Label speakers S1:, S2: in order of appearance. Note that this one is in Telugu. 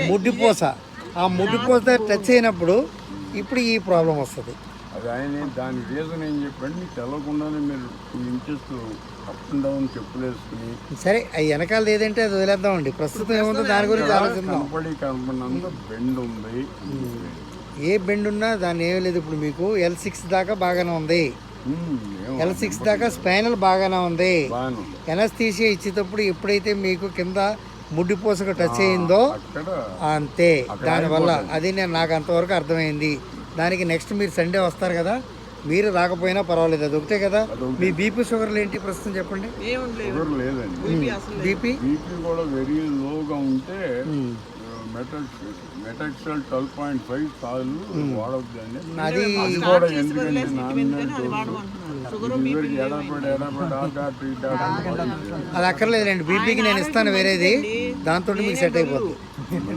S1: ముడ్డిపోస, ఆ ముడ్డిపోస టచ్ అయినప్పుడు ఇప్పుడు ఈ ప్రాబ్లం వస్తుంది.
S2: అది ఆయన దాని రీజన్ ఏం చెప్పండి, తెలవకుండానే మీరు 2 ఇంచెస్ అప్ అండ్ డౌన్ చెప్పులు వేసుకుని.
S1: సరే అవి వెనకాల ఏదంటే అది వదిలేద్దామండి, ప్రస్తుతం ఏముందో దాని గురించి ఆలోచిద్దాం.
S2: కనపడినంత బెండ్ ఉంది.
S1: ఏ బెండ్ ఉన్నా దాన్ని ఏమీ లేదు. ఇప్పుడు మీకు L6 దాకా బాగానే ఉంది, L6 దాకా స్పైనల్ బాగానే ఉంది. ఎనస్థీషియా ఇచ్చేటప్పుడు ఎప్పుడైతే మీకు కింద ముడ్డిపోసకు టచ్ అయిందో అంతే, దానివల్ల అది నాకు అంతవరకు అర్థమైంది. దానికి నెక్స్ట్ మీరు సండే వస్తారు కదా, మీరు రాకపోయినా పర్వాలేదు, అది ఒకటే కదా. మీ బీపీ షుగర్లు ఏంటి ప్రస్తుతం చెప్పండి?
S2: షుగర్ లేదండి.
S1: బీపీ
S2: కూడా వెరీ లోగా ఉంటే మెటాక్సల్ 12.5 సార్లు వాడవద్దండి.
S1: అది
S2: కూడా ఎందుకంటే
S1: అది అక్కర్లేదండి. బీపీకి నేను ఇస్తాను వేరేది, దాంతో మీకు సెట్ అయిపోతుంది.